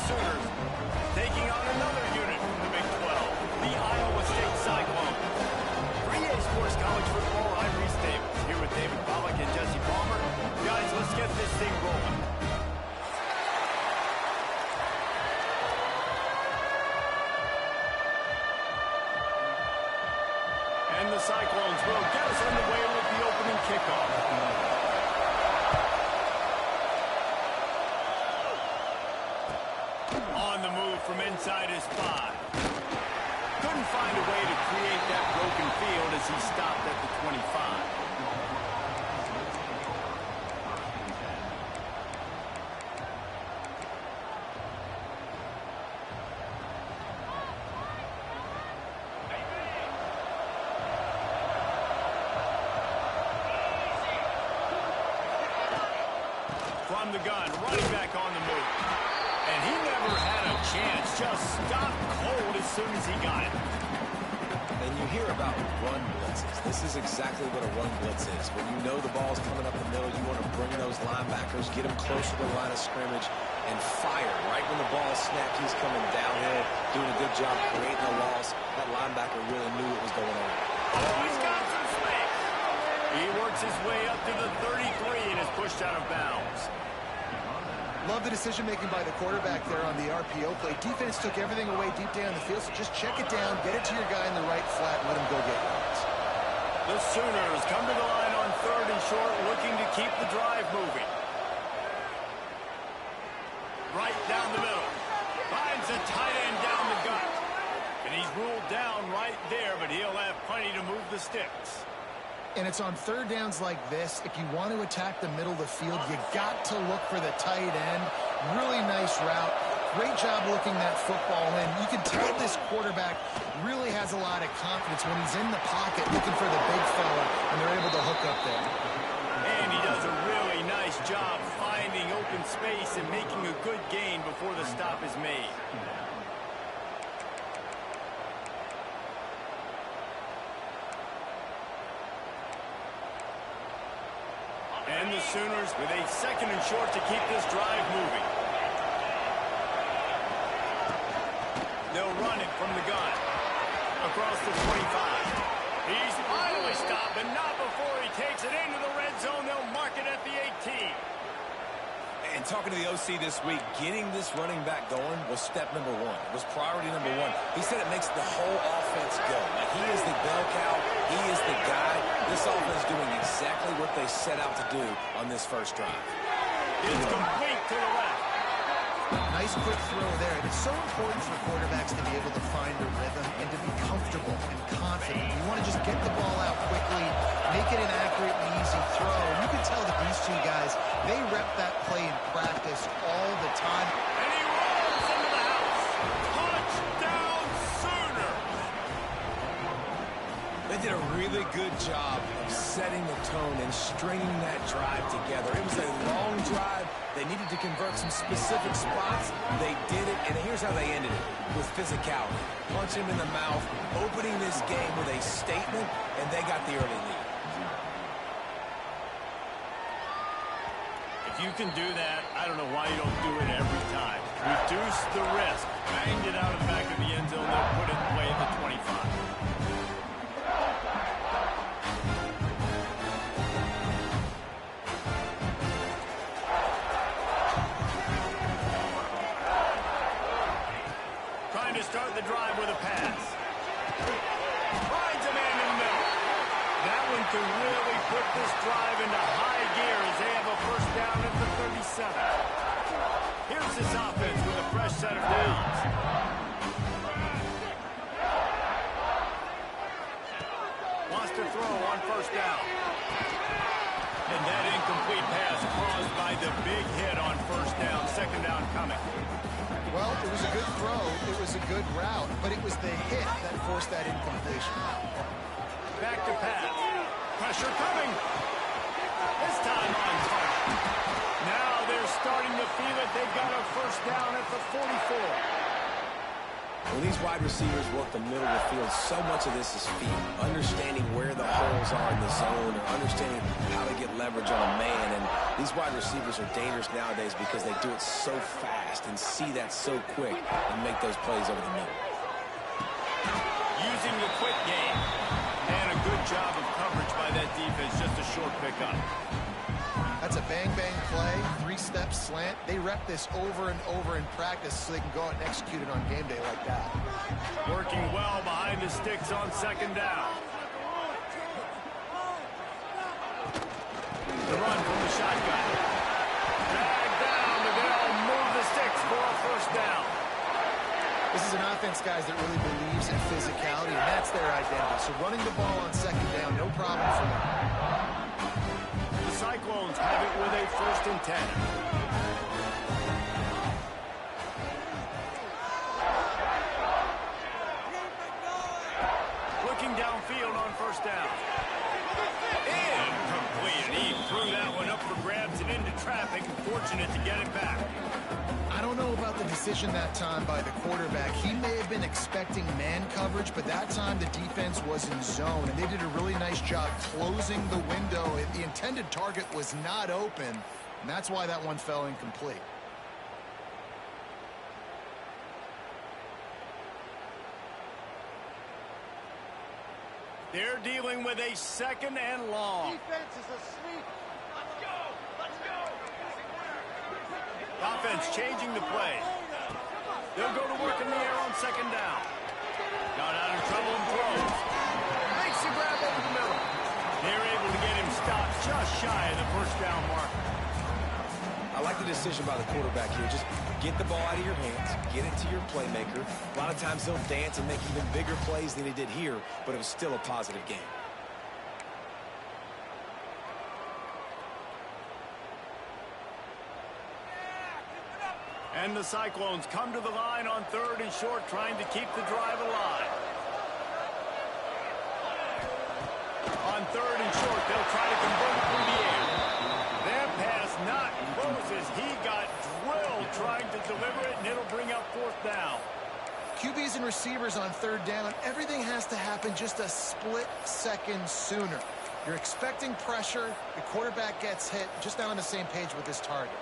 Sooners taking on another unit from the Big 12, the Iowa State Cyclones. For EA Sports College Football, I'm Reese Davis, here with David Pollack and Jesse Palmer. Guys, let's get this thing rolling. And the Cyclones will get us underway with the opening kickoff. On the move from inside his 5. Couldn't find a way to create that broken field as he stopped at the 25. From the gun, running back on the move. And he never had a chance, just stopped cold as soon as he got it. And you hear about run blitzes. This is exactly what a run blitz is. When you know the ball's coming up the middle, you want to bring those linebackers, get them closer to the line of scrimmage, and fire. Right when the ball snapped, he's coming downhill, doing a good job creating a loss. That linebacker really knew what was going on. Oh, he's got some space. He works his way up to the 33 and is pushed out of bounds. Love the decision-making by the quarterback there on the RPO play. Defense took everything away deep down the field, so just check it down, get it to your guy in the right flat, and let him go get yards. The Sooners come to the line on 3rd and short, looking to keep the drive moving. Right down the middle. Finds a tight end down the gut. And he's ruled down right there, but he'll have plenty to move the sticks. And it's on 3rd downs like this. If you want to attack the middle of the field, you got to look for the tight end. Really nice route. Great job looking that football in. You can tell this quarterback really has a lot of confidence when he's in the pocket looking for the big fella, and they're able to hook up there. And he does a really nice job finding open space and making a good gain before the stop is made. And the Sooners with a 2nd and short to keep this drive moving. They'll run it from the gun. Across the 25. He's finally stopped, but not before he takes it into the red zone. They'll mark it at the 18. And talking to the OC this week, getting this running back going was step number 1. It was priority number 1. He said it makes the whole offense go. Like, he is the bell cow. He is the guy. This offense is doing exactly what they set out to do on this first drive. It's complete to the left. Nice quick throw there. It's so important for quarterbacks to be able to find a rhythm and to be comfortable and confident. You want to just get the ball out quickly, make it an accurate and easy throw. And you can tell that these two guys, they rep that play in practice all the time. And he rolls into the house. Touchdown Sooners! They did a really good job of setting the tone and stringing that drive together. It was a long drive. They needed to convert some specific spots. They did it, and here's how they ended it, with physicality. Punch him in the mouth, opening this game with a statement, and they got the early lead. If you can do that, I don't know why you don't do it every time. Reduce the risk. Banged it out of the back of the end zone. They'll put it away at the 25. Start the drive with a pass. Finds a man in the middle. That one can really put this drive into high gear as they have a first down at the 37. Here's this offense with a fresh set of downs. Wants to throw on first down. And that incomplete pass caused by the big hit on first down. 2nd down coming. Well, it was a good throw, it was a good route, but it was the hit that forced that incompletion. Back to pass. Pressure coming. This time on target. Now they're starting to feel it. They've got a first down at the 44. When these wide receivers work the middle of the field, so much of this is feet. Understanding where the holes are in the zone or understanding how to get leverage on a man. And These wide receivers are dangerous nowadays because they do it so fast and see that so quick and make those plays over the middle. Using the quick game. And a good job of coverage by that defense. Just a short pickup. That's a bang-bang play, three-step slant. They rep this over and over in practice so they can go out and execute it on game day like that. Working well behind the sticks on second down. The run from the shotgun. Dragged down, but they'll move the sticks for a first down. This is an offense, guys, that really believes in physicality, and that's their identity. So running the ball on second down, no problem for them. The Cyclones have it with a 1st and 10. Looking downfield on first down. Incomplete. He threw that one up for grabs and into traffic. Fortunate to get it back. I don't know about the decision that time by the quarterback. He may have been expecting man coverage, but that time the defense was in zone, and they did a really nice job closing the window. The intended target was not open, and that's why that one fell incomplete. They're dealing with a 2nd and long. Defense is asleep. Let's go! Let's go! Offense changing the play. They'll go to work in the air on second down. Got out of trouble and throws. Makes the grab over the middle. They're able to get him stopped just shy of the first down mark. I like the decision by the quarterback here. Just get the ball out of your hands, get it to your playmaker. A lot of times he'll dance and make even bigger plays than he did here, but it was still a positive game. And the Cyclones come to the line on 3rd and short, trying to keep the drive alive. On 3rd and short, they'll try to convert it through the air. That pass not close as he got drilled trying to deliver it, and it'll bring up 4th down. QBs and receivers on 3rd down, everything has to happen just a split second sooner. You're expecting pressure, the quarterback gets hit, just not on the same page with his target.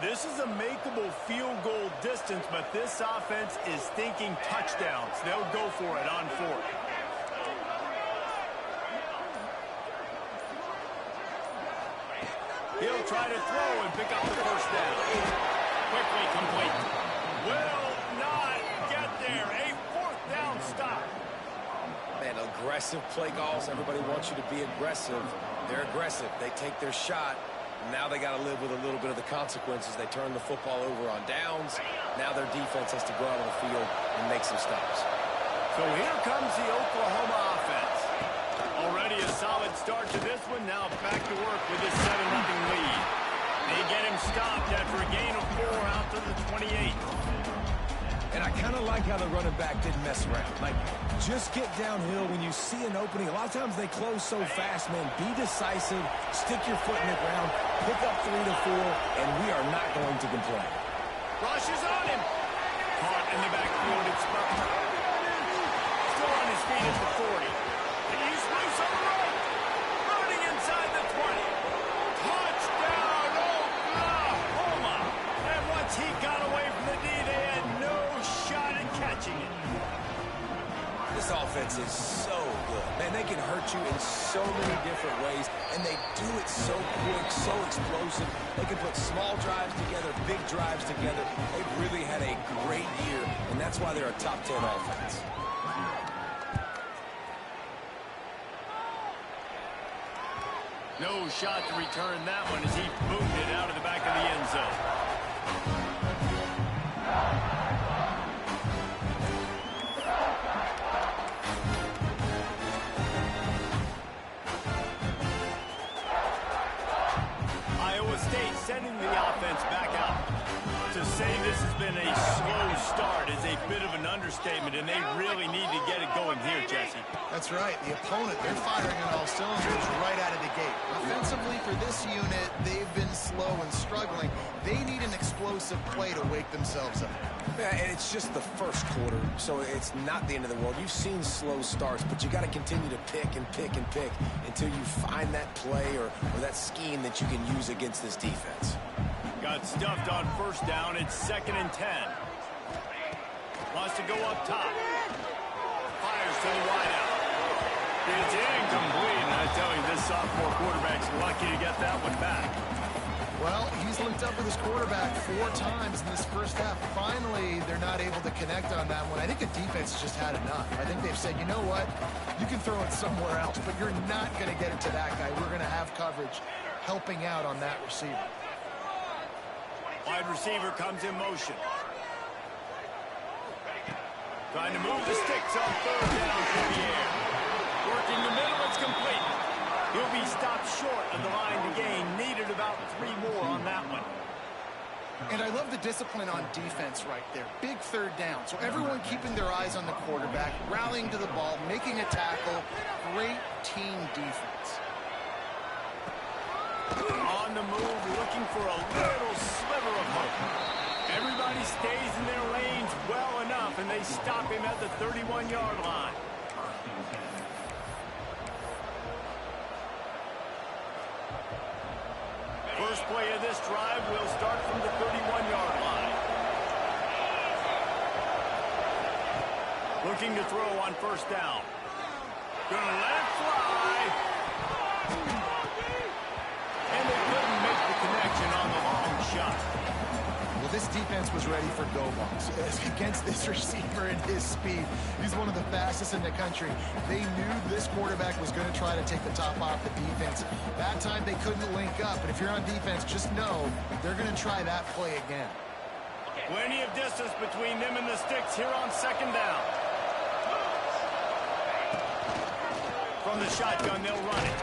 This is a makeable field goal distance, but this offense is thinking touchdowns. They'll go for it on 4th. He'll try to throw and pick up the first down. Quickly complete. Will not get there. A 4th down stop. Man, aggressive play calls. Everybody wants you to be aggressive. They're aggressive. They take their shot. Now they got to live with a little bit of the consequences. They turn the football over on downs. Now their defense has to go out on the field and make some stops. So here comes the Oklahoma offense. Already a solid start to this one. Now back to work with this 7-0 lead. They get him stopped after a gain of 4 out to the 28. And I kind of like how the running back didn't mess around. Like, just get downhill when you see an opening. A lot of times they close so fast, man. Be decisive, stick your foot in the ground, pick up 3 to 4, and we are not going to complain. Rush is on him. Caught in the backfield. It's still on his feet at the 40. He's loose on the right. Running inside the 20. Touchdown, Oklahoma. And once he got away from the D, they had no shot at catching it. This offense is so good. Man, they can hurt you in so many different ways, and they do it so quick, so explosive. They can put small drives together, big drives together. They've really had a great year, and that's why they're a top 10 offense. No shot to return that one as he boomed it out of the back of the end zone. Iowa State sending the offense back out. To say this has been a slow start is a bit of an understatement, and they really need to get it going here, Jesse. That's right. The opponent, they're firing on all cylinders right out of the gate. Offensively, for this unit, they've been slow and struggling. They need an explosive play to wake themselves up. Yeah, and it's just the first quarter, so it's not the end of the world. You've seen slow starts, but you got to continue to pick and pick and pick until you find that play or that scheme that you can use against this defense. Got stuffed on first down. It's 2nd and 10. Wants to go up top. Fires to the wideout. It's incomplete. And I tell you, this sophomore quarterback's lucky to get that one back. Well, he's linked up with his quarterback 4 times in this first half. Finally, they're not able to connect on that one. I think the defense just had enough. I think they've said, you know what? You can throw it somewhere else, but you're not going to get it to that guy. We're going to have coverage helping out on that receiver. Wide receiver comes in motion. Trying to move the sticks on 3rd down through the air. Working the middle, it's complete. He'll be stopped short of the line to gain. Needed about 3 more on that one. And I love the discipline on defense right there. Big 3rd down. So everyone keeping their eyes on the quarterback, rallying to the ball, making a tackle. Great team defense. On the move, looking for a little sliver of hope. Everybody stays in their lanes well enough, and they stop him at the 31-yard line. First play of this drive will start from the 31-yard line. Looking to throw on first down. Gonna let it fly. And they couldn't make the connection on the long shot. Well, this defense was ready for go balls against this receiver and his speed. He's one of the fastest in the country. They knew this quarterback was going to try to take the top off the defense. That time they couldn't link up, but if you're on defense, just know they're going to try that play again. Plenty of distance between them and the sticks here on 2nd down. From the shotgun, they'll run it.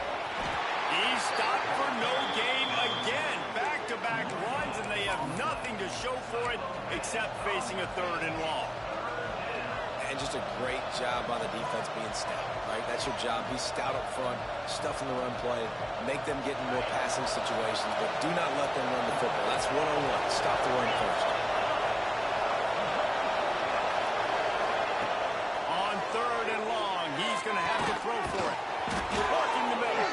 He's stopped for no gain again. Back-to-back runs, and they have nothing to show for it except facing a 3rd and long. And just a great job by the defense being stout, right? That's your job. Be stout up front, stuff in the run play, make them get in more passing situations, but do not let them run the football. That's one-on-one. Stop the run first. On 3rd and long, he's going to have to throw for it. Working the middle.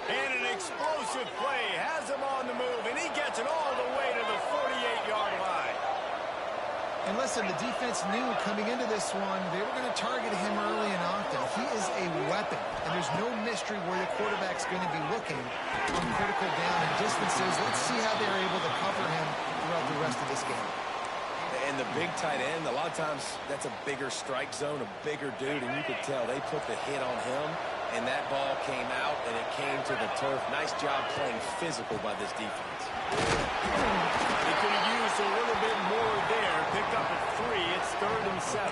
And an explosive play has him on the move, and he gets it all the way to the 48-yard line. And listen, the defense knew coming into this one, they were going to target him early and often. He is a weapon, and there's no mystery where the quarterback's going to be looking on critical down and distances. Let's see how they're able to cover him throughout the rest of this game. And the big tight end, a lot of times that's a bigger strike zone, a bigger dude, and you could tell they put the hit on him, and that ball came out, and it came to the turf. Nice job playing physical by this defense. They could have used a little bit more there. Picked up at 3. It's 3rd and 7.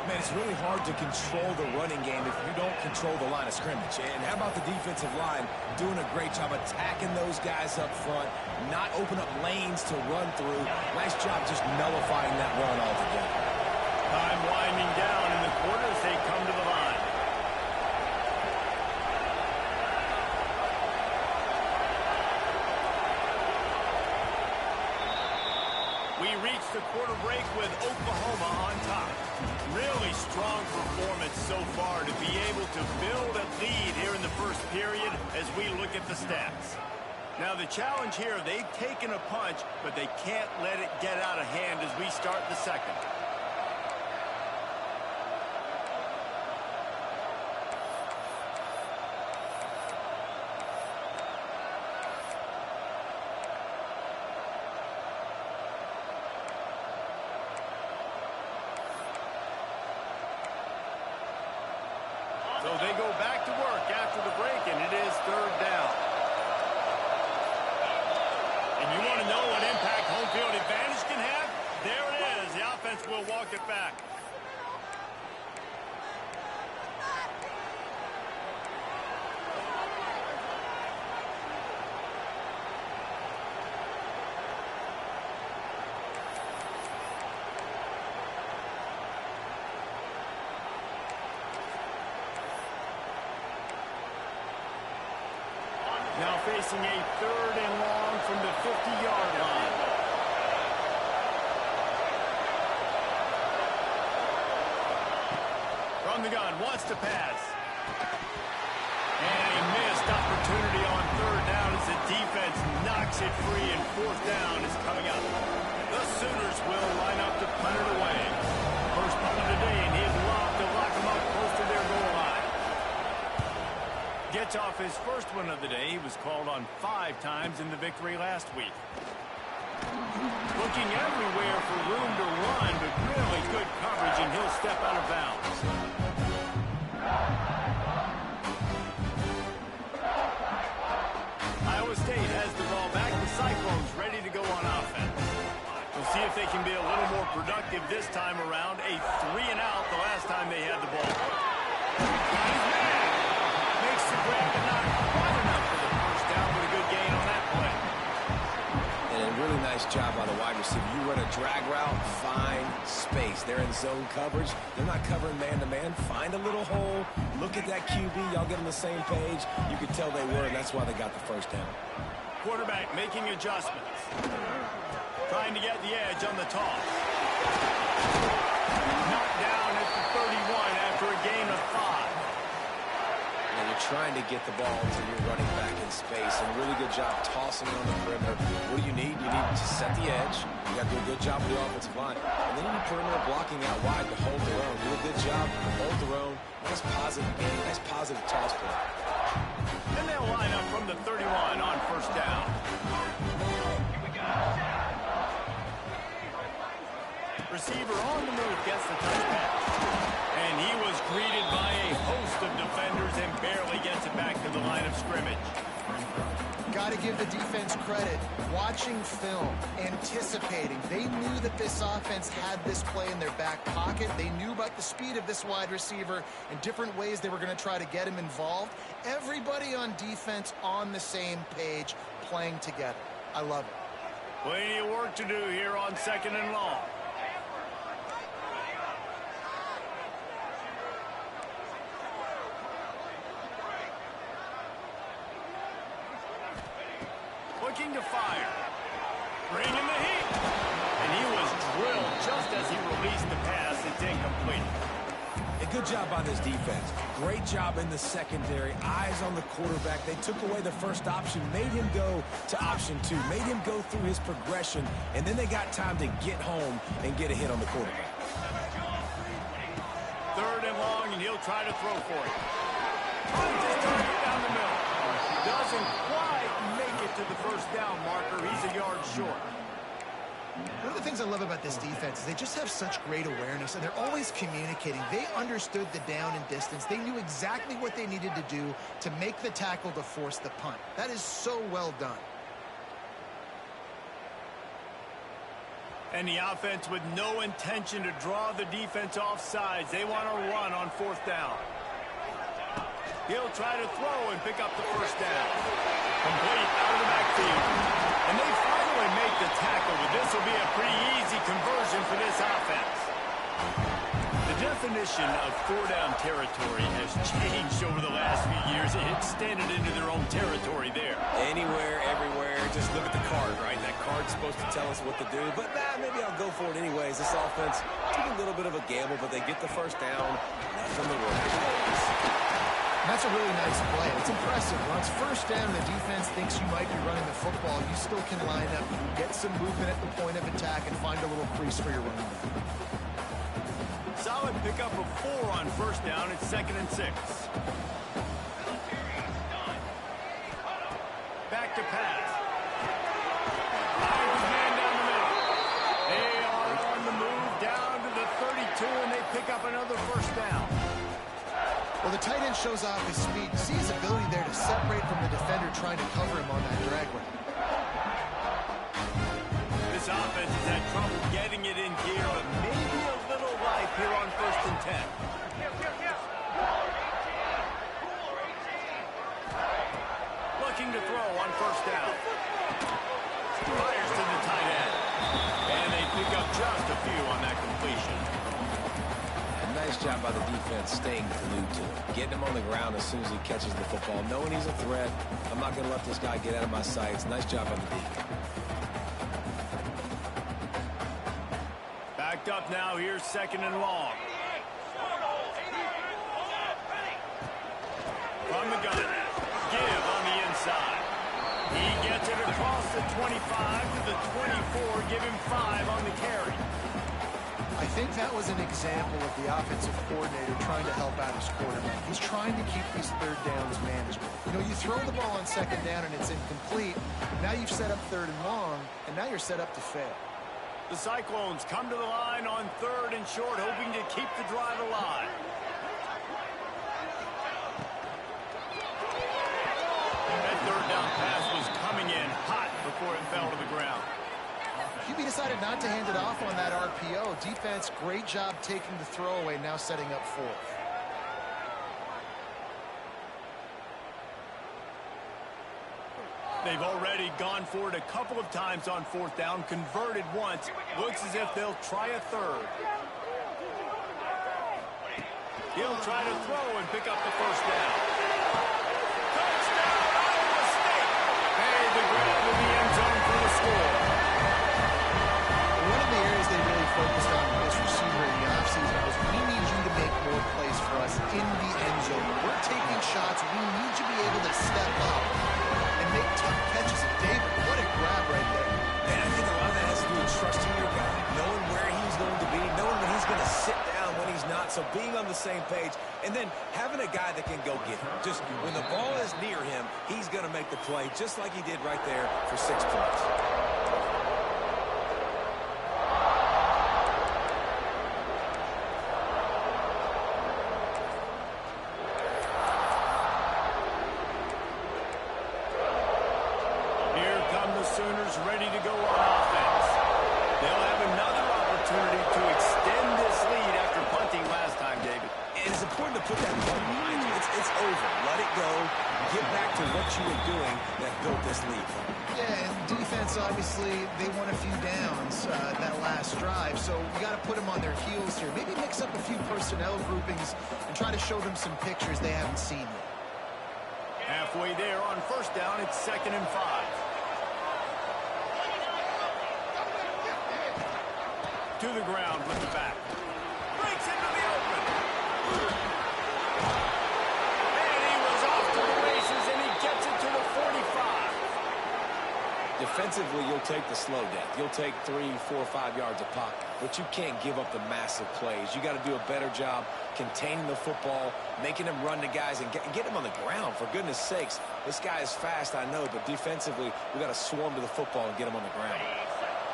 Man, it's really hard to control the running game if you don't control the line of scrimmage. And how about the defensive line doing a great job attacking those guys up front, not open up lanes to run through. Nice job just nullifying that run altogether. Time winding down in the quarter as they come to the line. We reach the quarter break with Oklahoma on top. Really strong performance so far to be able to build a lead here in the first period as we look at the stats. Now the challenge here, they've taken a punch, but they can't let it get out of hand as we start the second. So they go back to work after the break, and it is 3rd down. And you want to know what impact home field advantage can have? There it is. The offense will walk it back. Now facing a 3rd and long from the 50-yard line. From the gun, wants to pass. And a missed opportunity on 3rd down as the defense knocks it free, and 4th down is coming up. The Sooners will line up to punt it away. First punt of the day, and he'd love to lock them up close to their goal line. Gets off his first one of the day. He was called on 5 times in the victory last week. Looking everywhere for room to run, but really good coverage, and he'll step out of bounds. Iowa State has the ball back. The Cyclones ready to go on offense. We'll see if they can be a little more productive this time around. A 3-and-out the last time they had the ball. Makes the grab, but not quite enough for the first down, but a good gain on that play. And a really nice job by the wide receiver. You run a drag route, find space. They're in zone coverage. They're not covering man-to-man. Find a little hole. Look at that QB. Y'all get on the same page. You could tell they were, and that's why they got the first down. Quarterback making adjustments. Trying to get the edge on the toss. Knocked down at the 31 after a gain of 5. And you're trying to get the ball to your running back in space. And really good job tossing it on the perimeter. What do you need? You need to set the edge. You got to do a good job with the offensive line. And then you need perimeter blocking out wide to hold their own. Do a good job, hold their own. Nice positive game, nice positive toss play. And they'll line up from the 31 on first down. Receiver on the move gets the touchback. And he was greeted by a host of defenders and barely gets it back to the line of scrimmage. Got to give the defense credit. Watching film, anticipating. They knew that this offense had this play in their back pocket. They knew about the speed of this wide receiver and different ways they were going to try to get him involved. Everybody on defense on the same page, playing together. I love it. Plenty of work to do here on 2nd and long. Looking to fire. Bringing the heat. And he was drilled just as he released the pass. It's incomplete. A good job by this defense. Great job in the secondary. Eyes on the quarterback. They took away the first option, made him go to option 2, made him go through his progression, and then they got time to get home and get a hit on the quarterback. 3rd and long, and he'll try to throw for it. Just target down the middle. Doesn't quite make it to the first down marker. He's a yard short. One of the things I love about this defense is they just have such great awareness, and they're always communicating. They understood the down and distance. They knew exactly what they needed to do to make the tackle to force the punt. That is so well done. And the offense with no intention to draw the defense off sides. They want to run on 4th down. He'll try to throw and pick up the first down. Complete out of the backfield. And they finally make the tackle, but this will be a pretty easy conversion for this offense. The definition of 4-down territory has changed over the last few years. It extended into their own territory there. Anywhere, everywhere, just look at the card, right? That card's supposed to tell us what to do, but maybe I'll go for it anyways. This offense took a little bit of a gamble, but they get the first down. Nothing to worry about. That's a really nice play. It's impressive. When it's first down, the defense thinks you might be running the football. You still can line up, get some movement at the point of attack, and find a little crease for your running back. Solid pickup of 4 on first down. It's 2nd and 6. Back to pass. Finds his man down the middle. They are on the move down to the 32, and they pick up another first down. Well, the tight end shows off his speed. You see his ability there to separate from the defender trying to cover him on that drag route. This offense has had trouble getting it in gear, but maybe a little life here on 1st and 10. Looking to throw on first down. Fires to the tight end. And they pick up just a few on that completion. A Nice job by the defense staying glued to him, getting him on the ground as soon as he catches the football, knowing he's a threat. I'm not going to let this guy get out of my sights. Nice job on the defense. Backed up now. Here's 2nd and long. From the gun. Give on the inside. He gets it across the 25 to the 24. Give him 5 on the carry. I think that was an example of the offensive coordinator trying to help out his quarterback. He's trying to keep these 3rd downs manageable. You know, you throw the ball on 2nd down and it's incomplete. Now you've set up 3rd and long, and now you're set up to fail. The Cyclones come to the line on 3rd and short, hoping to keep the drive alive. That 3rd down pass was coming in hot before it fell to the ground. QB decided not to hand it off on that RPO. Defense, great job taking the throwaway, now setting up 4th. They've already gone for it a couple of times on 4th down, converted once. Looks as if they'll try a 3rd. He'll try to throw and pick up the 1st down. Touchdown, Iowa State! Hey, the grab in the end zone for the score. One of the areas they really focused on with this receiver in the offseason was we need you to make more plays for us in the end zone. We're taking shots. We need you to be able to step up and make tough catches. And David, what a grab right there. And I think a lot of that has to do with trusting your guy, knowing where he's going to be, knowing when he's going to sit down, when he's not. So being on the same page, and then having a guy that can go get him. Just when the ball is near him, he's going to make the play, just like he did right there for 6 points. Sooners ready to go on offense. They'll have another opportunity to extend this lead after punting last time, David. And it's important to put that ball behind you. It's over. Let it go. Get back to what you were doing that built this lead. Yeah, and defense, obviously, they won a few downs that last drive, so you got to put them on their heels here. Maybe mix up a few personnel groupings and try to show them some pictures they haven't seen yet. Halfway there on 1st down, it's 2nd and 5. To the ground with the back. Breaks into the open. And he was off to the races, and he gets it to the 45. Defensively, you'll take the slow death. You'll take 3, 4, 5 yards of pocket. But you can't give up the massive plays. You got to do a better job containing the football, making them run to guys, and get them on the ground. For goodness sakes, this guy is fast, I know, but defensively, we got to swarm to the football and get him on the ground.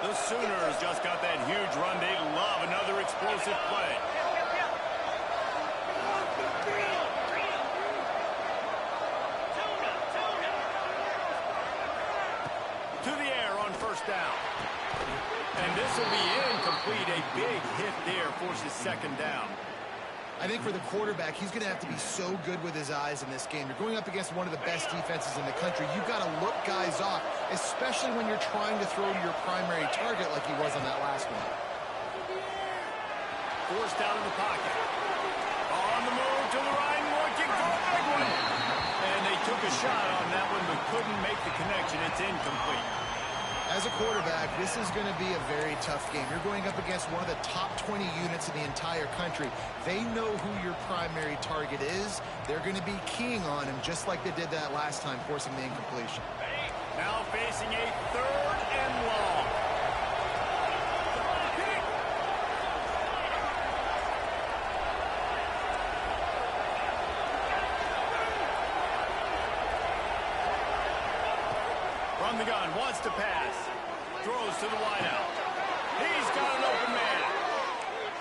The Sooners just got that huge run. They love another explosive play. To the air on 1st down. And this will be incomplete. A big hit there forces 2nd down. I think for the quarterback, he's going to have to be so good with his eyes in this game. You're going up against one of the best defenses in the country. You've got to look guys off, especially when you're trying to throw to your primary target like he was on that last one. Forced out of the pocket. On the move to the right, looking for a big one. And they took a shot on that one, but couldn't make the connection. It's incomplete. As a quarterback, this is going to be a very tough game. You're going up against one of the top 20 units in the entire country. They know who your primary target is. They're going to be keying on him just like they did that last time, forcing the incompletion. Now facing a 3rd and long. From the gun, wants to pass. Throws to the wideout. He's got an open man.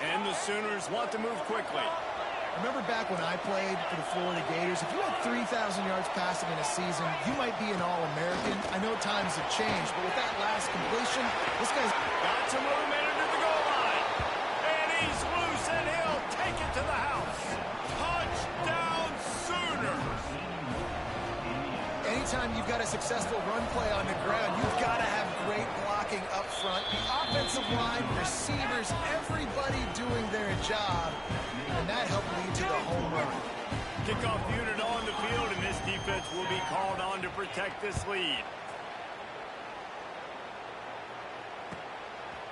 And the Sooners want to move quickly. Remember back when I played for the Florida Gators, if you had 3,000 yards passing in a season, you might be an All-American. I know times have changed, but with that last completion, this guy's got some movement into the goal line. And he's loose, and he'll take it to the house. Touchdown, Sooners. Anytime you've got a successful run play on the ground, you've got to have great blocking up front. The offense offensive line, receivers, everybody doing their job, and that helped lead to the home run. Kickoff unit on the field, and this defense will be called on to protect this lead.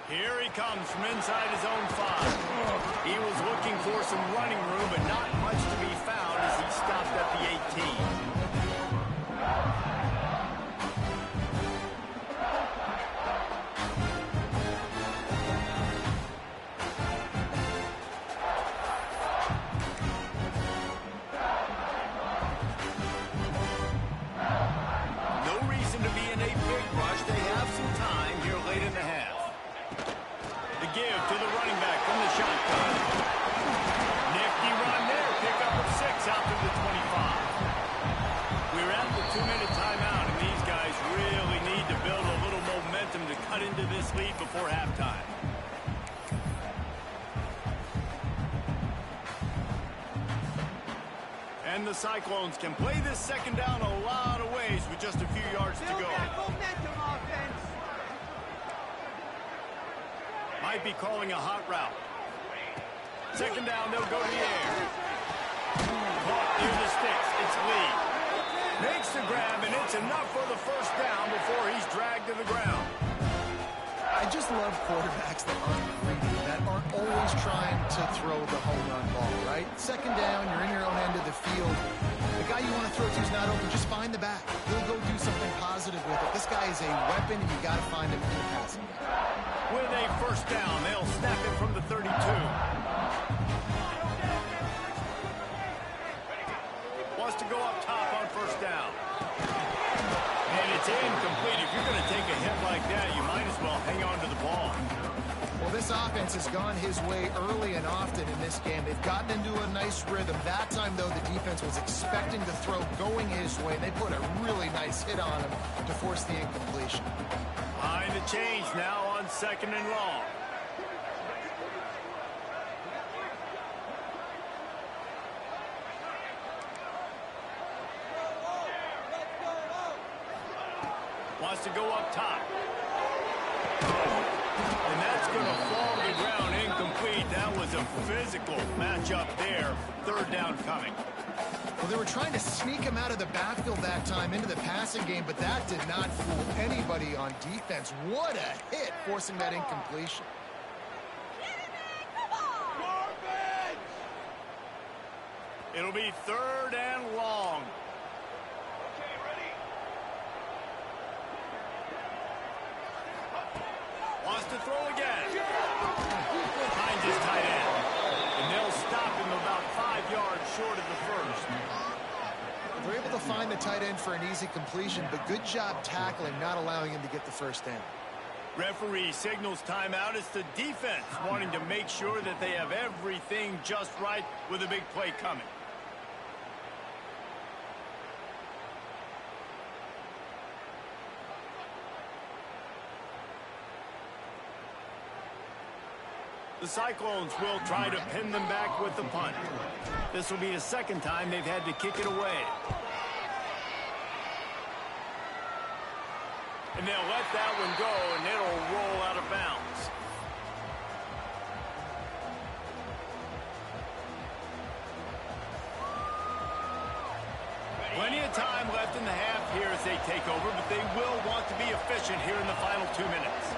Here he comes from inside his own 5. He was looking for some running room, but not much to be found as he stopped at the 18. Into this lead before halftime. And the Cyclones can play this second down a lot of ways with just a few yards to go. Momentum offense. Might be calling a hot route. Second down, they'll go to the air. Caught near the sticks. It's Lee. Makes the grab, and it's enough for the first down before he's dragged to the ground. I just love quarterbacks that aren't greedy, that aren't always trying to throw the home run ball, right? Second down, you're in your own end of the field. The guy you want to throw to is not open. Just find the back. He'll go do something positive with it. This guy is a weapon, and you got to find him in the passing game. With a first down, they'll snap it from the 32. Wants to go up top on first down. And it's incomplete. If you're going to take a hit like that, you might as well hang on to the ball. Well, this offense has gone his way early and often in this game. They've gotten into a nice rhythm. That time, though, the defense was expecting the throw going his way. They put a really nice hit on him to force the incompletion. Behind the chains now on second and long. Wants to go up top. And that's going to fall to the ground incomplete. That was a physical matchup there. Third down coming. Well, they were trying to sneak him out of the backfield that time into the passing game, but that did not fool anybody on defense. What a hit, forcing that incompletion. It'll be third and long. Wants to throw again. Finds his tight end. And they'll stop him about 5 yards short of the first. They're able to find the tight end for an easy completion, but good job tackling, not allowing him to get the first down. Referee signals timeout. It's the defense wanting to make sure that they have everything just right with a big play coming. The Cyclones will try to pin them back with the punt. This will be the second time they've had to kick it away. And they'll let that one go, and it'll roll out of bounds. Plenty of time left in the half here as they take over, but they will want to be efficient here in the final 2 minutes.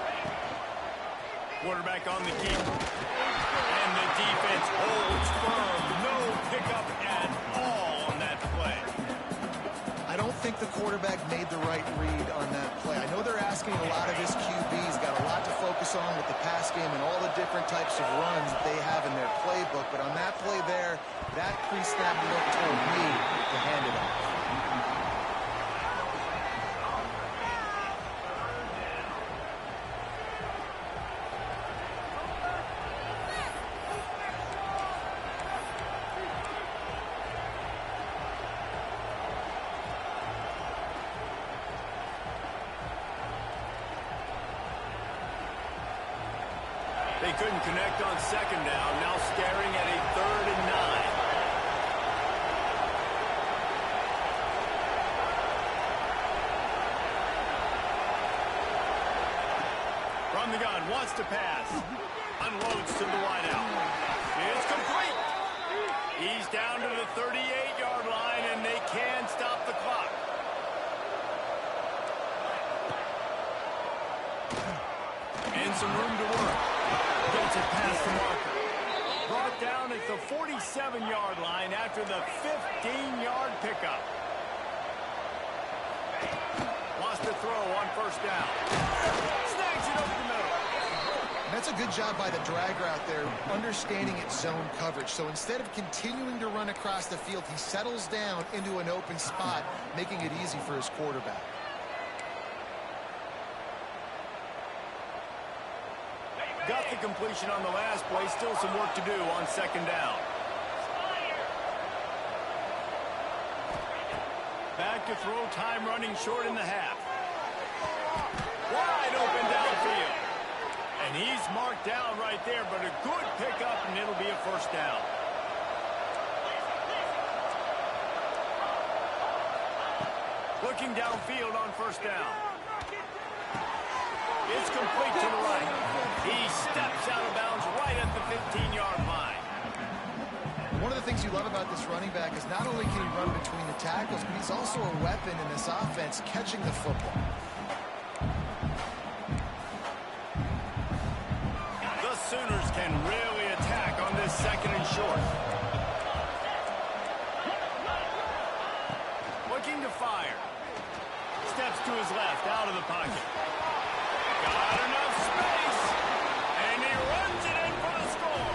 Quarterback on the keep. And the defense holds firm. No pickup at all on that play. I don't think the quarterback made the right read on that play. I know they're asking a lot of his QBs, got a lot to focus on with the pass game and all the different types of runs that they have in their playbook. But on that play there, that pre-snap look told me to hand it off. They couldn't connect on second down. Now staring at a 3rd and 9. From the gun, wants to pass. Unloads to the wideout. It's complete. He's down to the 38-yard line, and they can stop the clock. And some room to work. Gets it past the marker. Brought down at the 47-yard line after the 15-yard pickup. Lost the throw on first down. Snags it over the middle. That's a good job by the drag route there, understanding its zone coverage. So instead of continuing to run across the field, he settles down into an open spot, making it easy for his quarterback. Got the completion on the last play. Still some work to do on second down. Back to throw, time running short in the half. Wide open downfield. And he's marked down right there, but a good pickup, and it'll be a first down. Looking downfield on first down. It's complete to the right. He steps out of bounds right at the 15-yard line. One of the things you love about this running back is not only can he run between the tackles, but he's also a weapon in this offense catching the football. The Sooners can really attack on this second and short. Looking to fire. Steps to his left, out of the pocket. Got enough space, and he runs it in for the score.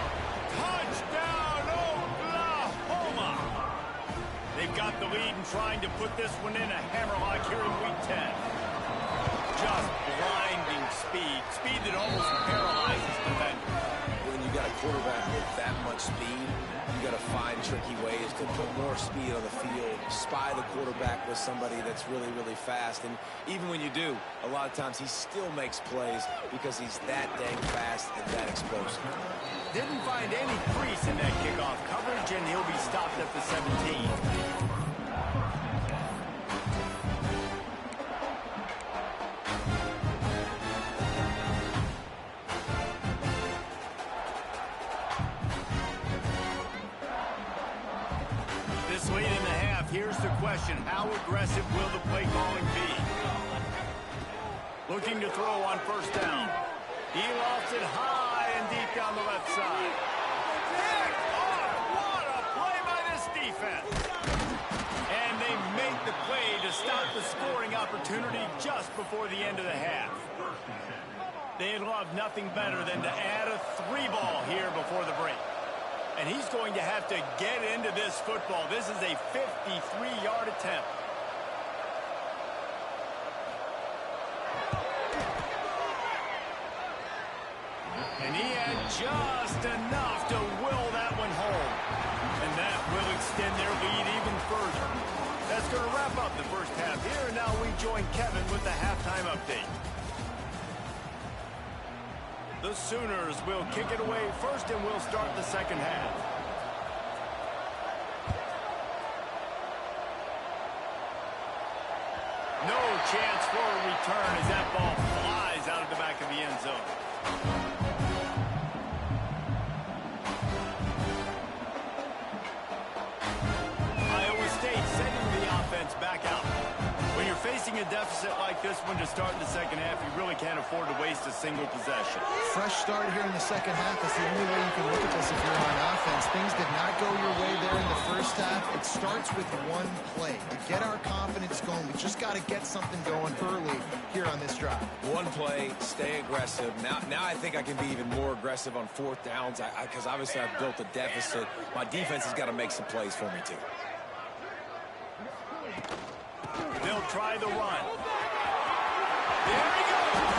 Touchdown, Oklahoma. They've got the lead and trying to put this one in a hammerlock here in Week 10. Just blinding speed. Speed that almost paralyzes defenders. When you got a quarterback with that much speed, you got to find tricky ways to put more speed on the field, spy the quarterback with somebody that's really, really fast. And even when you do, a lot of times he still makes plays because he's that dang fast and that explosive. Didn't find any crease in that kickoff coverage, and he'll be stopped at the 17. Late in the half, here's the question: how aggressive will the play calling be? Looking to throw on first down. He lofts it high and deep down the left side. Picked off! What a play by this defense! And they make the play to stop the scoring opportunity just before the end of the half. They'd love nothing better than to add a 3-ball here before the break. And he's going to have to get into this football. This is a 53-yard attempt. And he had just enough to will that one home. And that will extend their lead even further. That's going to wrap up the first half here. And now we join Kevin with the halftime update. The Sooners will kick it away first, and we'll start the second half. No chance for a return as that ball flies out of the back of the end zone. Iowa State sending the offense back out. When you're facing a deficit like this one to start in the second half, you really can't afford to waste a single possession. Fresh start here in the second half is the only way you can look at this if you're on offense. Things did not go your way there in the first half. It starts with one play. To get our confidence going, we just got to get something going early here on this drive. One play, stay aggressive. Now I think I can be even more aggressive on fourth downs because obviously I've built a deficit. My defense has got to make some plays for me too. They'll try the run. There he goes.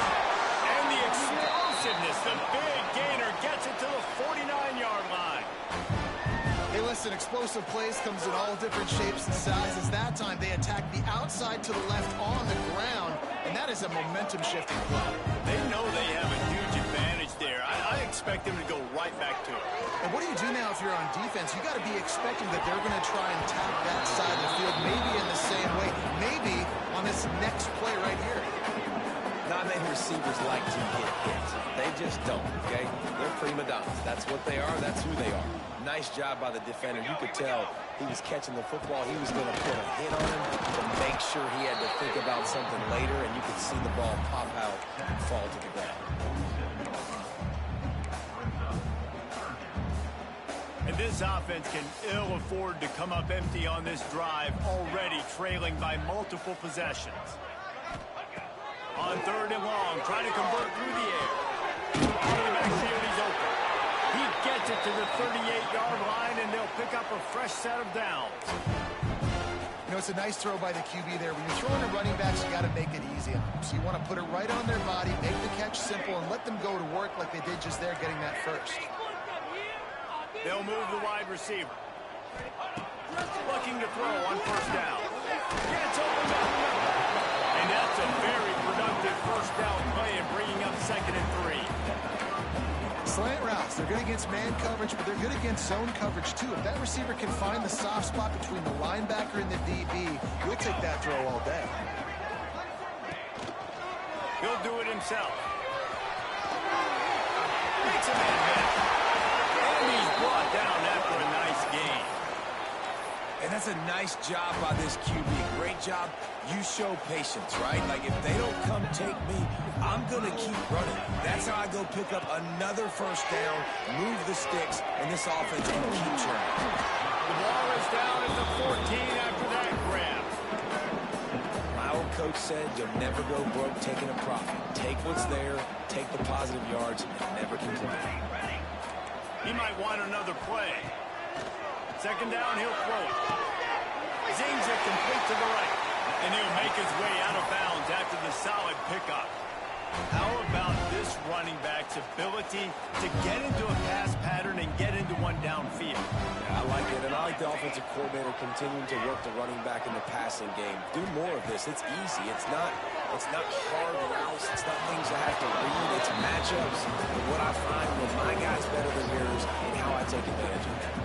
And the explosiveness, the big gainer gets it to the 49-yard line. Hey, listen, explosive plays comes in all different shapes and sizes. That time they attack the outside to the left on the ground, and that is a momentum-shifting play. They know they have a huge advantage there. I expect them to go right back to it. And what do you do now if you're on defense? You got to be expecting that they're going to try and attack that side of the field, maybe in the same way, maybe on this next play right here. Not many receivers like to get hit. They just don't, okay? They're prima donnas. That's what they are. That's who they are. Nice job by the defender. You could tell he was catching the football. He was going to put a hit on him to make sure he had to think about something later, and you could see the ball pop out and fall to the ground. And this offense can ill afford to come up empty on this drive, already trailing by multiple possessions. On 3rd and long, trying to convert through the air. On the backfield, he's open. He gets it to the 38-yard line, and they'll pick up a fresh set of downs. You know, it's a nice throw by the QB there. When you're throwing to running backs, you got to make it easy on them. So you want to put it right on their body, make the catch simple, and let them go to work like they did just there, getting that first. They'll move the wide receiver. Looking to throw on 1st down. Gets open down the middle. And that's a very productive 1st down play and bringing up 2nd and 3. Slant routes, they're good against man coverage, but they're good against zone coverage too. If that receiver can find the soft spot between the linebacker and the DB, we'll take that throw all day. He'll do it himself. Makes a man miss. And he's brought down after a nice gain. And that's a nice job by this QB. Great job. You show patience, right? Like, if they don't come take me, I'm going to keep running. That's how I go pick up another 1st down, move the sticks, and this offense can keep churning. The ball is down at the 14 after that grab. My old coach said you'll never go broke taking a profit. Take what's there, take the positive yards, and never complain. He might want another play. 2nd down, he'll throw it. Zings it complete to the right. And he'll make his way out of bounds after the solid pickup. How about this running back's ability to get into a pass pattern and get into one downfield? Yeah, I like it, and I like the offensive coordinator continuing to work the running back in the passing game. Do more of this. It's easy. It's not hard routes. It's not things I have to read. It's matchups. And what I find when my guy's better than yours and how I take advantage of that.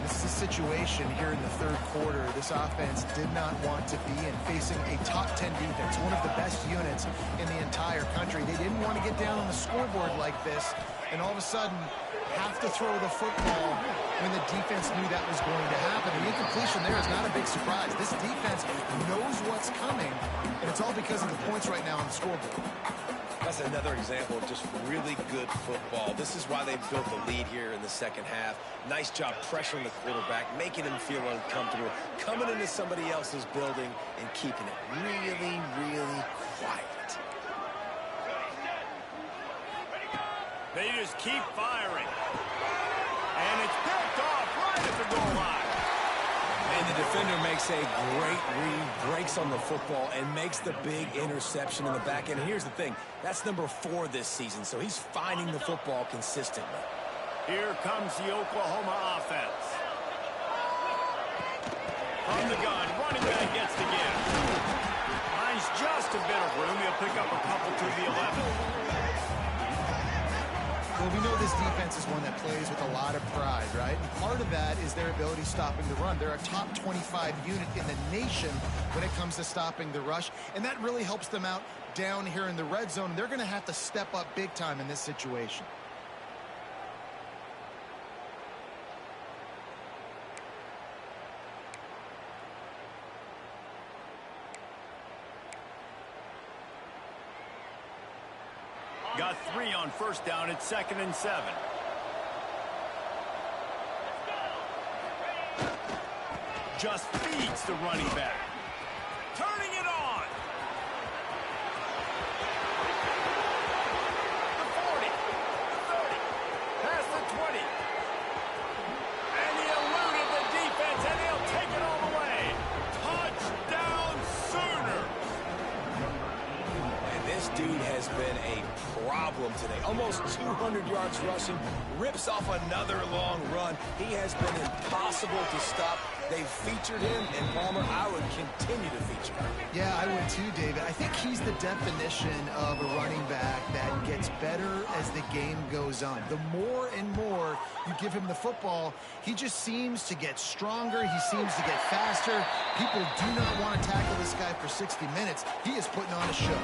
This is a situation here in the 3rd quarter this offense did not want to be in, facing a top 10 defense, one of the best units in the entire country. They didn't want to get down on the scoreboard like this, and all of a sudden have to throw the football when the defense knew that was going to happen. The incompletion there is not a big surprise. This defense knows what's coming, and it's all because of the points right now on the scoreboard. That's another example of just really good football. This is why they built the lead here in the 2nd half. Nice job pressuring the quarterback, making him feel uncomfortable, coming into somebody else's building and keeping it really, really quiet. They just keep firing. And it's picked off right at the goal line. And the defender makes a great read, breaks on the football, and makes the big interception in the back end. And here's the thing, that's number 4 this season, so he's finding the football consistently. Here comes the Oklahoma offense. From the gun, running back gets the give. Finds just a bit of room. He'll pick up a couple to the 11. Well, we know this defense is one that plays with a lot of pride, right? And part of that is their ability stopping the run. They're a top 25 unit in the nation when it comes to stopping the rush, and that really helps them out down here in the red zone. They're going to have to step up big time in this situation. Got 3 on 1st down at 2nd and 7. Just feeds the running back. Turning it on. The 40, the 30, past the 20. And he eluded the defense, and he'll take it all the way. Touchdown Sooner. And this dude has been a problem today. Almost 200 yards rushing, rips off another long run. He has been impossible to stop. They've featured him, and Palmer, I would continue to feature him. Yeah, I would too, David. I think he's the definition of a running back that gets better as the game goes on. The more and more you give him the football, he just seems to get stronger. He seems to get faster. People do not want to tackle this guy for 60 minutes. He is putting on a show.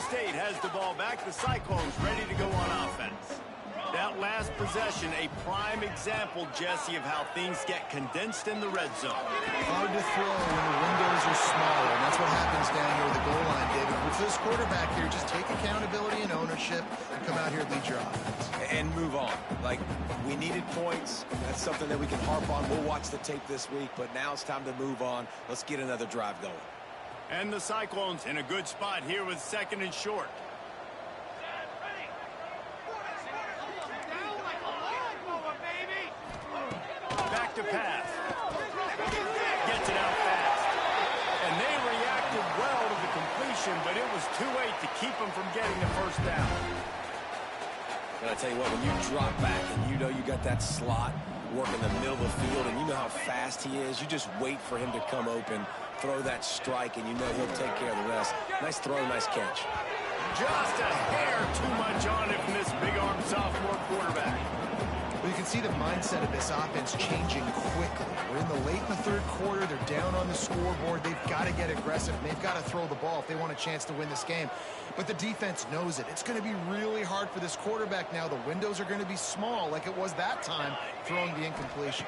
State has the ball back. The Cyclones ready to go on offense. That last possession, a prime example, Jesse, of how things get condensed in the red zone. Hard to throw when the windows are smaller, and that's what happens down here at the goal line, David. For this quarterback here, just take accountability and ownership and come out here and lead your offense. And move on. Like, we needed points. That's something that we can harp on. We'll watch the tape this week, but now it's time to move on. Let's get another drive going. And the Cyclones in a good spot here with 2nd and short. Back to pass. Gets it out fast. And they reacted well to the completion, but it was too late to keep them from getting the first down. And I tell you what, when you drop back and you know you got that slot work in the middle of the field and you know how fast he is, you just wait for him to come open, throw that strike, and you know he'll take care of the rest. Nice throw, nice catch. Just a hair too much on it from this big-arm sophomore quarterback. Well, you can see the mindset of this offense changing quickly. We're in the late in the 3rd quarter. They're down on the scoreboard. They've got to get aggressive. They've got to throw the ball if they want a chance to win this game. But the defense knows it. It's going to be really hard for this quarterback now. The windows are going to be small like it was that time throwing the incompletion.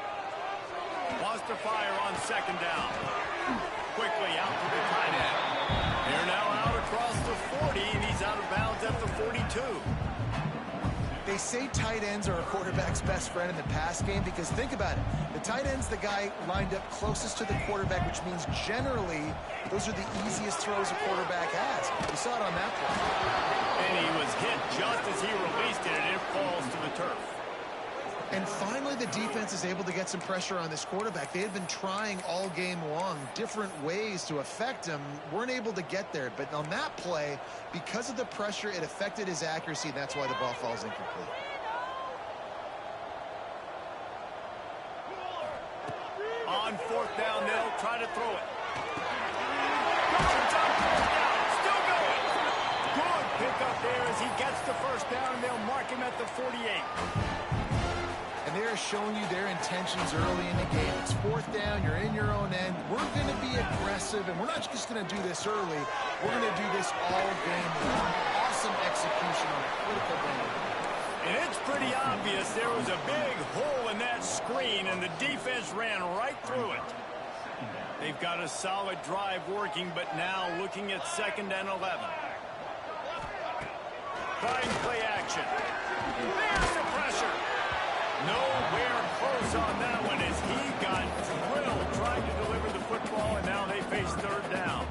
Wants to fire on 2nd down. Quickly out to the tight end. They're now out across the 40, and he's out of bounds at the 42. They say tight ends are a quarterback's best friend in the pass game because think about it. The tight end's the guy lined up closest to the quarterback, which means generally those are the easiest throws a quarterback has. We saw it on that play. And he was hit just as he released it, and it falls to the turf. And finally, the defense is able to get some pressure on this quarterback. They had been trying all game long different ways to affect him. Weren't able to get there. But on that play, because of the pressure, it affected his accuracy. And that's why the ball falls incomplete. On 4th down, they'll try to throw it. Still going. Good pickup there as he gets the first down, and they'll mark him at the 48. And they're showing you their intentions early in the game. It's 4th down. You're in your own end. We're going to be aggressive, and we're not just going to do this early. We're going to do this all game long. Awesome execution on a critical game. And it's pretty obvious there was a big hole in that screen, and the defense ran right through it. They've got a solid drive working, but now looking at 2nd and 11. Trying play action. There's the pressure. Nowhere close on that one as he got drilled trying to deliver the football, and now they face 3rd down.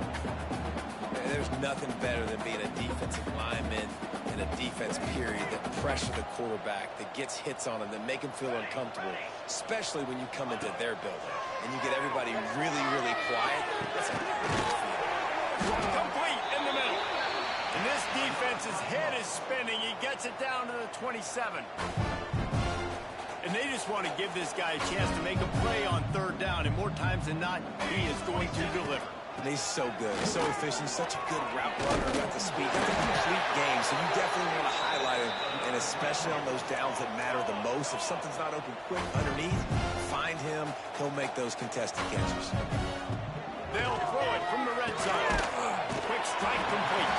There's nothing better than being a defensive lineman in a defense period that pressure the quarterback, that gets hits on him, that make him feel uncomfortable, especially when you come into their building and you get everybody really, really quiet. That's a good feeling. Complete in the middle. And this defense's head is spinning. He gets it down to the 27. And they just want to give this guy a chance to make a play on 3rd down. And more times than not, he is going to deliver. And he's so good, so efficient, such a good route runner, got the speed, got the complete game. So you definitely want to highlight him, and especially on those downs that matter the most. If something's not open quick underneath, find him. He'll make those contested catches. They'll throw it from the red zone. Quick strike complete.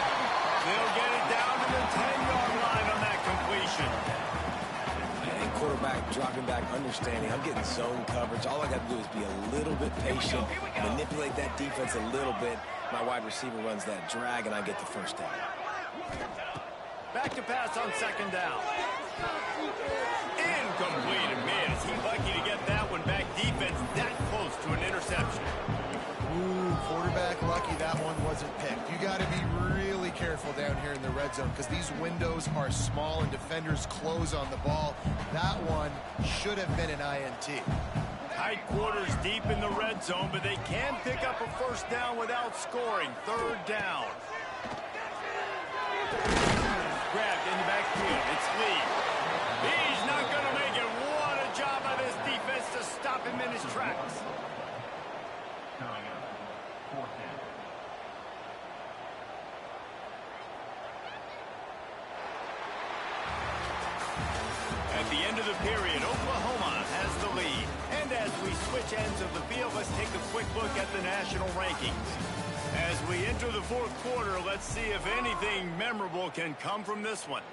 They'll get it down to the 10-yard line on that completion. Quarterback dropping back, understanding I'm getting zone coverage. All I got to do is be a little bit patient, manipulate that defense a little bit. My wide receiver runs that drag, and I get the first down. Back to pass on 2nd down. Incomplete. And man, is he lucky to get that one back. Defense that close to an interception. Ooh, quarterback lucky that one wasn't picked. You got to be really careful down here in the red zone because these windows are small and defenders close on the ball. That one should have been an INT. Tight quarters deep in the red zone, but they can pick up a first down without scoring. Third down. Grabbed in the backfield. It's Lee. He's not going to make it. What a job by this defense to stop him in his tracks. At the end of the period, Oklahoma has the lead. And as we switch ends of the field, let's take a quick look at the national rankings. As we enter the fourth quarter, let's see if anything memorable can come from this one.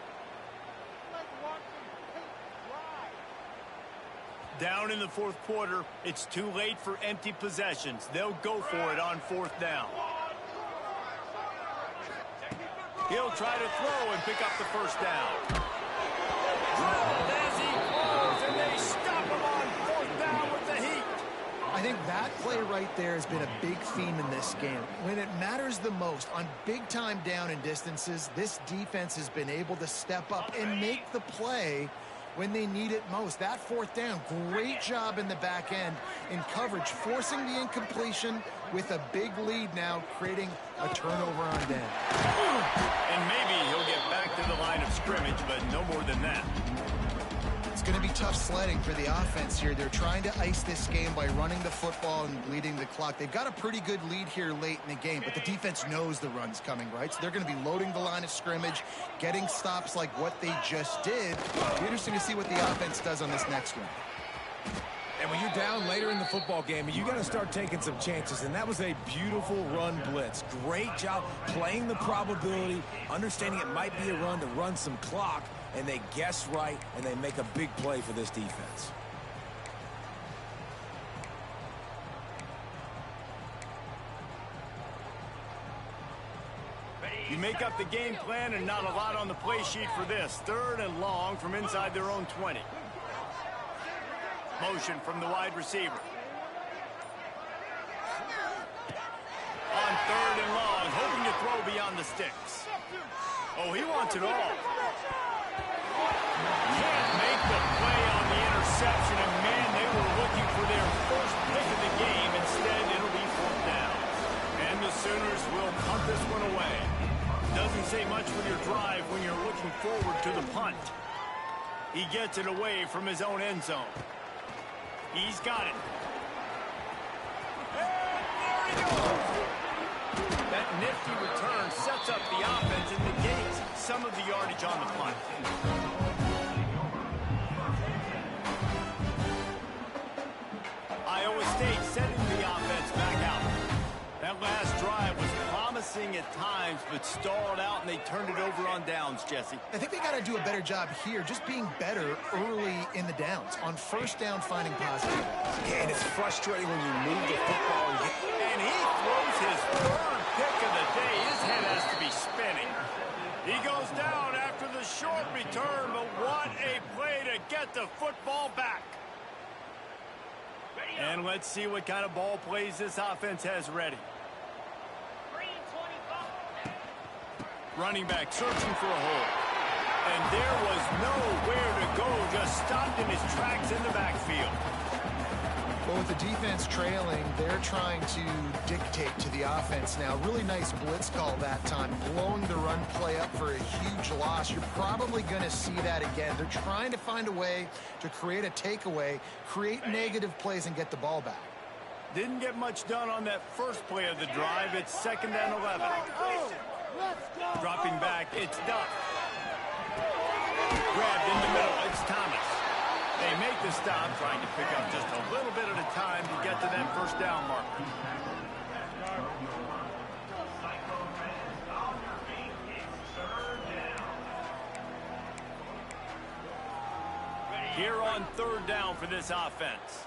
Down in the fourth quarter, it's too late for empty possessions. They'll go for it on fourth down. He'll try to throw and pick up the first down. Drilled as he throws, and they stop him on fourth down with the heat. I think that play right there has been a big theme in this game. When it matters the most, on big-time down and distances, this defense has been able to step up and make the play when they need it most. That fourth down, great job in the back end in coverage, forcing the incompletion with a big lead now, creating a turnover on down. And maybe he'll get back to the line of scrimmage, but no more than that. It's going to be tough sledding for the offense here. They're trying to ice this game by running the football and bleeding the clock. They've got a pretty good lead here late in the game, but the defense knows the run's coming, right? So they're going to be loading the line of scrimmage, getting stops like what they just did. It'll be interesting to see what the offense does on this next one. And when you're down later in the football game, you got to start taking some chances, and that was a beautiful run blitz. Great job playing the probability, understanding it might be a run to run some clock, and they guess right, and they make a big play for this defense. You make up the game plan and not a lot on the play sheet for this. Third and long from inside their own 20. Motion from the wide receiver. On third and long, hoping to throw beyond the sticks. Oh, he wants it all. Can't make the play on the interception, and man, they were looking for their first pick of the game. Instead, it'll be fourth down. And the Sooners will punt this one away. Doesn't say much with your drive when you're looking forward to the punt. He gets it away from his own end zone. He's got it. And there he goes. That nifty return sets up the offense and negates some of the yardage on the punt. Iowa State setting the offense back out. That last drive was promising at times, but stalled out, and they turned it over on downs, Jesse. I think they got to do a better job here, just being better early in the downs. On first down, finding positive. Yeah, and it's frustrating when you move the football and get... And he throws his third pick of the day. His head has to be spinning. He goes down after the short return, but what a play to get the football back. And let's see what kind of ball plays this offense has ready. Running back searching for a hole. And there was nowhere to go, just stopped in his tracks in the backfield. Well, with the defense trailing, they're trying to dictate to the offense now. Really nice blitz call that time, blowing the run play up for a huge loss. You're probably going to see that again. They're trying to find a way to create a takeaway, create negative plays, and get the ball back. Didn't get much done on that first play of the drive. It's 2nd and 11. Dropping back, it's Duff. Grabbed in the middle, it's Thomas. They make the stop, trying to pick up just a little bit at a time to get to that first down marker. Here on third down for this offense.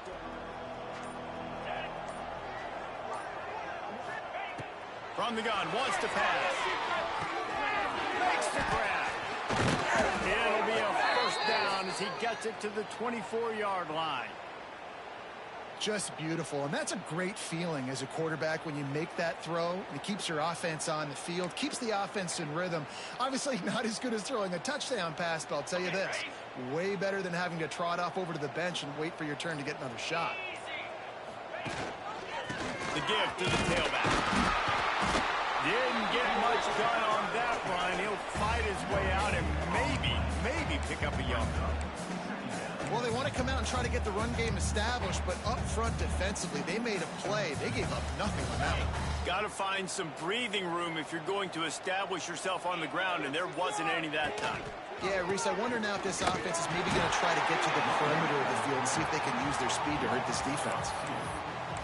From the gun, wants to pass. Makes the grab. It'll be a first down as he gets it to the 24-yard line. Just beautiful, and that's a great feeling as a quarterback when you make that throw. It keeps your offense on the field, keeps the offense in rhythm. Obviously not as good as throwing a touchdown pass, but I'll tell you this, way better than having to trot off over to the bench and wait for your turn to get another shot. The give to the tailback. Didn't get much done on that run. He'll fight his way out and maybe pick up a yard. Well, they want to come out and try to get the run game established, but up front defensively, they made a play. They gave up nothing on that one. Got to find some breathing room if you're going to establish yourself on the ground, and there wasn't any that time. Yeah, Reese, I wonder now if this offense is maybe going to try to get to the perimeter of the field and see if they can use their speed to hurt this defense.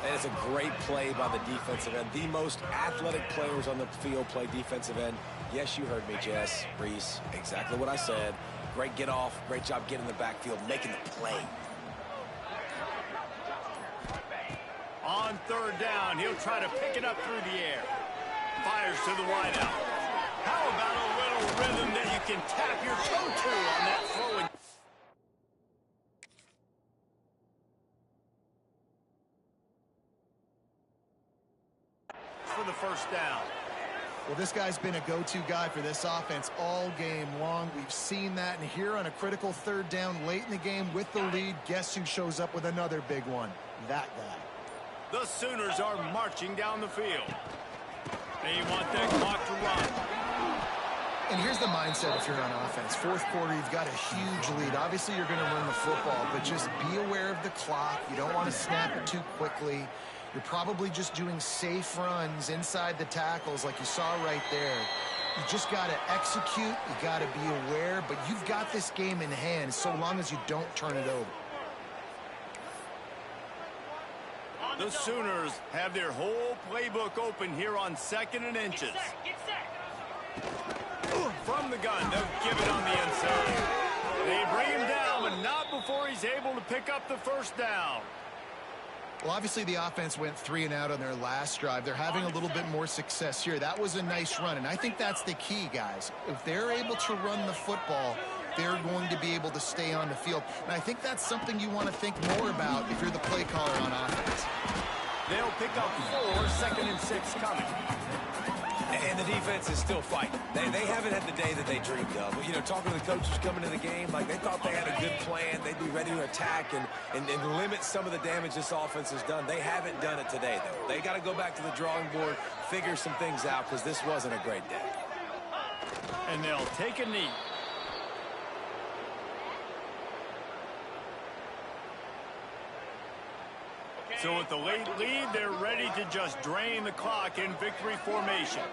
And it's a great play by the defensive end. The most athletic players on the field play defensive end. Yes, you heard me, Jess, Reese, exactly what I said. Great get off, great job getting in the backfield, making the play. On third down, he'll try to pick it up through the air. Fires to the wideout. How about a little rhythm that you can tap your toe to on that throw? For the first down. Well, this guy's been a go-to guy for this offense all game long. We've seen that, and here on a critical third down late in the game with the lead, guess who shows up with another big one? That guy. The Sooners are marching down the field. They want that clock to run. And here's the mindset if you're on offense. Fourth quarter, you've got a huge lead. Obviously, you're going to run the football, but just be aware of the clock. You don't want to snap it too quickly. You're probably just doing safe runs inside the tackles like you saw right there. You just got to execute. You got to be aware, but you've got this game in hand so long as you don't turn it over. The Sooners have their whole playbook open here on 2nd and inches. From the gun, they'll give it on the inside. They bring him down, but not before he's able to pick up the first down. Well, obviously the offense went 3 and out on their last drive. They're having a little bit more success here. That was a nice run, and I think that's the key, guys. If they're able to run the football, they're going to be able to stay on the field. And I think that's something you want to think more about if you're the play caller on offense. They'll pick up 4, 2nd and 6 coming. And the defense is still fighting. They haven't had the day that they dreamed of. You know, talking to the coaches coming to the game, like they thought they had a good plan. They'd be ready to attack and limit some of the damage this offense has done. They haven't done it today, though. They got to go back to the drawing board, figure some things out, because this wasn't a great day. And they'll take a knee. So with the late lead, they're ready to just drain the clock in victory formation.